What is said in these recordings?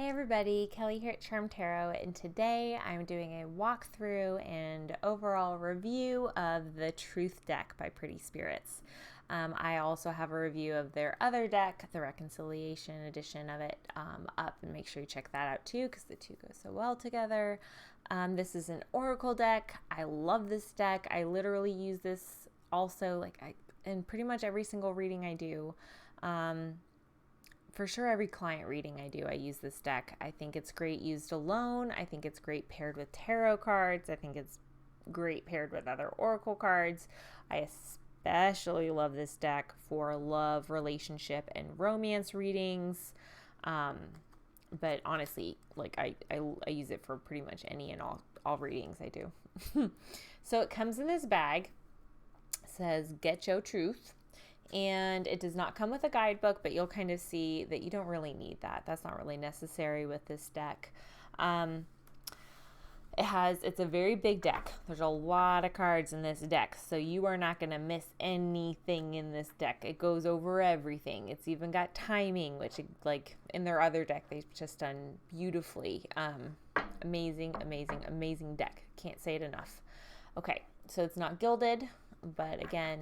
Hey everybody, Kelly here at Charm Tarot, and today I'm doing a walkthrough and overall review of the Truth deck by Pretty Spirits. I also have a review of their other deck, the Reconciliation edition of it, up, and make sure you check that out too because the two go so well together. This is an Oracle deck. I love this deck. I literally use this also in pretty much every single reading I do. For sure, every client reading I do, I use this deck. I think it's great used alone. I think it's great paired with tarot cards. I think it's great paired with other oracle cards. I especially love this deck for love, relationship, and romance readings. But honestly, I use it for pretty much any and all readings I do. So it comes in this bag. It says, "Get Your Truth." And it does not come with a guidebook, but you'll kind of see that you don't really need that. That's not really necessary with this deck. It's a very big deck. There's a lot of cards in this deck, so you are not going to miss anything in this deck. It goes over everything. It's even got timing, which in their other deck, they've just done beautifully. Amazing, amazing, amazing deck. Can't say it enough. Okay, so it's not gilded. But again,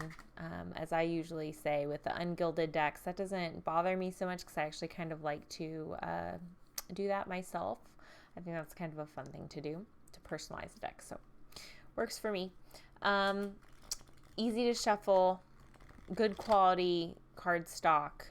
as I usually say with the ungilded decks, that doesn't bother me so much because I actually kind of like to do that myself. I think that's kind of a fun thing to do, to personalize the deck. So works for me. Easy to shuffle, good quality card stock.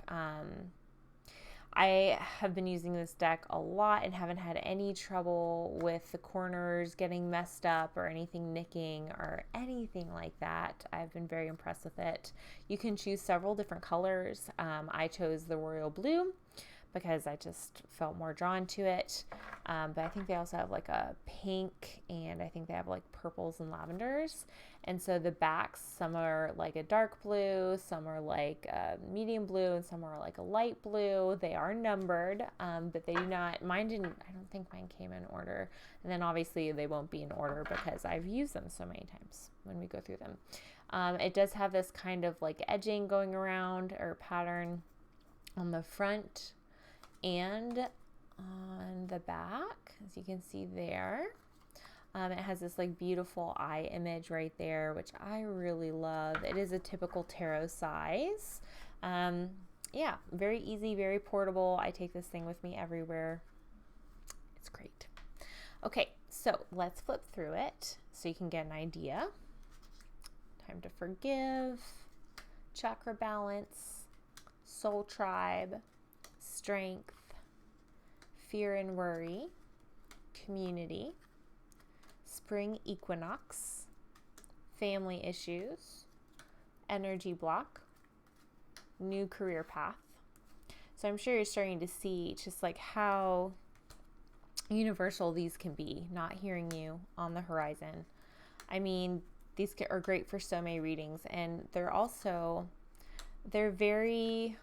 I have been using this deck a lot and haven't had any trouble with the corners getting messed up or anything nicking or anything like that. I've been very impressed with it. You can choose several different colors. I chose the royal blue because I just felt more drawn to it. But I think they also have like a pink, and I think they have like purples and lavenders. And so the backs, some are like a dark blue, some are like a medium blue, and some are like a light blue. They are numbered, but they do not, I don't think mine came in order. And then obviously they won't be in order because I've used them so many times when we go through them. It does have this kind of like edging going around or pattern on the front and on the back, as you can see there. It has this like beautiful eye image right there, which I really love. It is a typical tarot size. Yeah, very easy, very portable. I take this thing with me everywhere. It's great. Okay, so let's flip through it so you can get an idea. Time to forgive, chakra balance, soul tribe, strength, fear and worry, community, spring equinox, family issues, energy block, new career path. So I'm sure you're starting to see just like how universal these can be, not hearing you on the horizon. I mean, these are great for so many readings, and they're very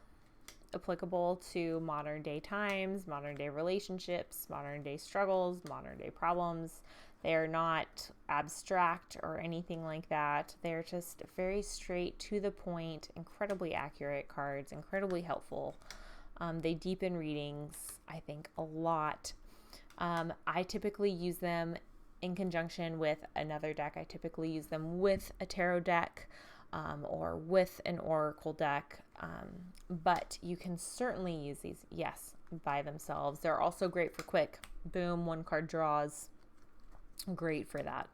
applicable to modern day times, modern day relationships, modern day struggles, modern day problems. They are not abstract or anything like that. They're just very straight to the point, incredibly accurate cards, incredibly helpful. They deepen readings, I think, a lot. I typically use them in conjunction with another deck. I typically use them with a tarot deck or with an oracle deck. But you can certainly use these, yes, by themselves. They're also great for quick, boom, one card draws. Great for that.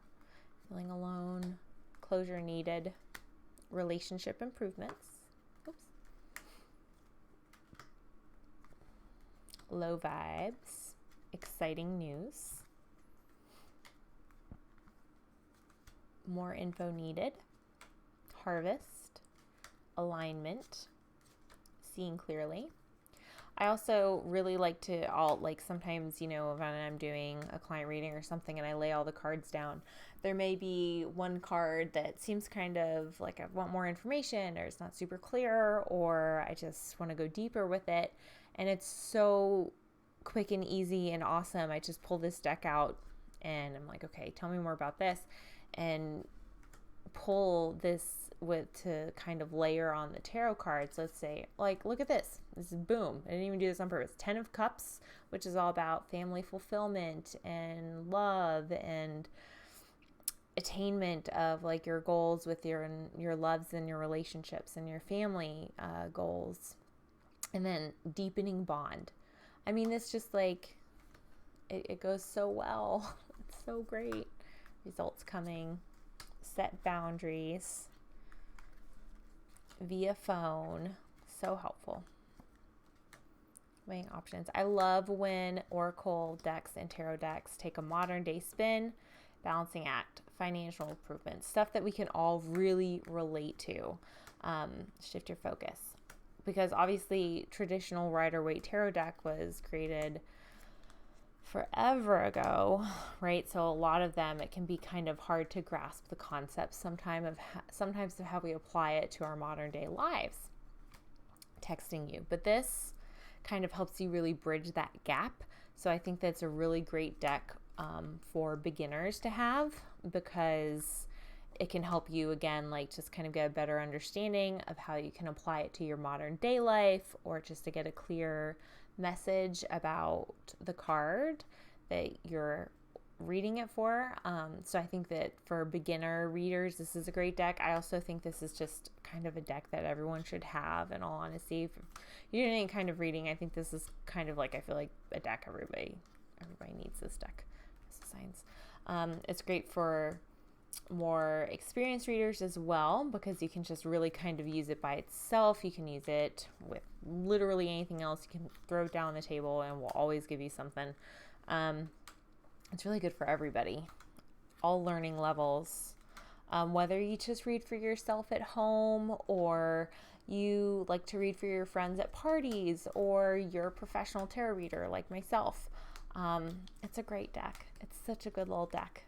Feeling alone, closure needed, relationship improvements. Oops. Low vibes, exciting news. More info needed. Harvest, alignment, seeing clearly. I also really like to sometimes, when I'm doing a client reading or something and I lay all the cards down, there may be one card that seems kind of like I want more information, or it's not super clear, or I just want to go deeper with it. And it's so quick and easy and awesome. I just pull this deck out and I'm like, okay, tell me more about this, and pull this to kind of layer on the tarot cards. Let's say, like, look at this. This is boom. I didn't even do this on purpose. 10 of Cups, which is all about family fulfillment and love and attainment of like your goals with your loves and your relationships and your family goals. And then deepening bond. I mean, this just like, it goes so well. It's so great. Results coming. Set boundaries via phone. So helpful. Weighing options. I love when Oracle decks and tarot decks take a modern day spin, balancing act, financial improvements, stuff that we can all really relate to. Shift your focus. Because obviously traditional Rider-Waite tarot deck was created forever ago, right? So a lot of them, it can be kind of hard to grasp the concepts sometimes of how we apply it to our modern day lives. Texting you. But this kind of helps you really bridge that gap. So I think that's a really great deck for beginners to have, because it can help you, again, like just kind of get a better understanding of how you can apply it to your modern day life, or just to get a clear message about the card that you're reading it for. So I think that for beginner readers, this is a great deck. I also think this is just kind of a deck that everyone should have, in all honesty. If you're doing any kind of reading, I think this is kind of like, I feel like a deck everybody needs this deck. Signs. It's great for more experienced readers as well, because you can just really kind of use it by itself. You can use it with literally anything else. You can throw it down on the table and we'll always give you something. It's really good for everybody, all learning levels. Whether you just read for yourself at home, or you like to read for your friends at parties, or you're a professional tarot reader like myself. It's a great deck. It's such a good little deck.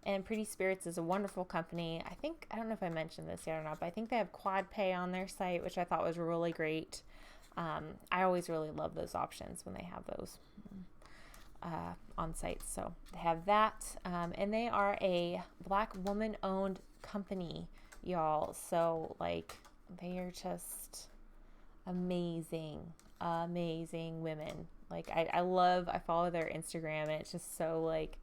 And Pretty Spirits is a wonderful company. I don't know if I mentioned this yet or not, but I think they have Quad Pay on their site, which I thought was really great. I always really love those options when they have those on sites. So they have that. And they are a Black woman-owned company, y'all. So, like, they are just amazing women. Like, I follow their Instagram, and it's just so, like,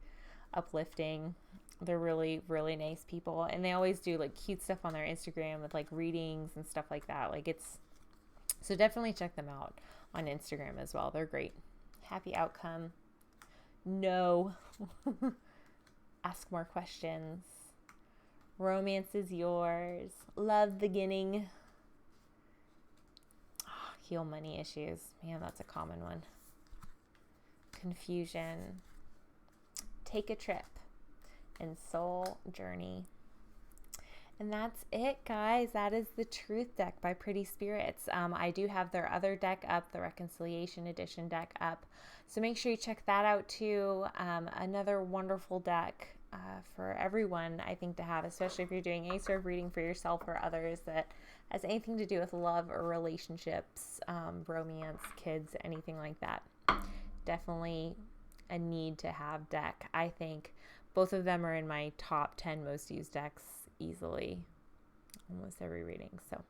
uplifting. They're really, really nice people. And they always do, like, cute stuff on their Instagram with, like, readings and stuff like that. Like, so definitely check them out on Instagram as well. They're great. Happy outcome. No. Ask more questions. Romance is yours. Love beginning. Heal money issues. Man, that's a common one. Confusion. Take a trip. And soul journey. And that's it, guys. That is the Truth deck by Pretty Spirits. I do have their other deck up, the Reconciliation Edition deck up. So make sure you check that out too. Another wonderful deck for everyone, I think, to have, especially if you're doing any sort of reading for yourself or others that has anything to do with love or relationships, romance, kids, anything like that. Definitely a need to have deck. I think both of them are in my top 10 most used decks easily, almost every reading. So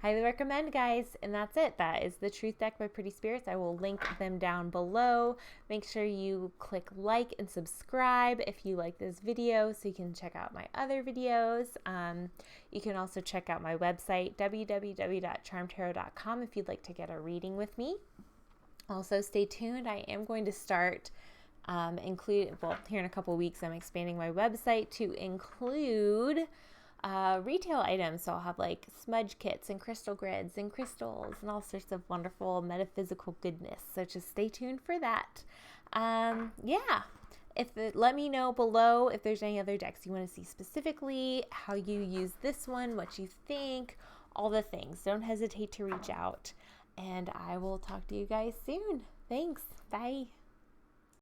highly recommend, guys. And that's it. That is the Truth deck by Pretty Spirits. I will link them down below. Make sure you click like and subscribe if you like this video, so you can check out my other videos. You can also check out my website, www.charmtarot.com, if you'd like to get a reading with me. Also, stay tuned. I am going to start here in a couple weeks, I'm expanding my website to include retail items. So I'll have like smudge kits and crystal grids and crystals and all sorts of wonderful metaphysical goodness. So just stay tuned for that. Yeah. Let me know below if there's any other decks you want to see specifically, how you use this one, what you think, all the things. Don't hesitate to reach out. And I will talk to you guys soon. Thanks. Bye.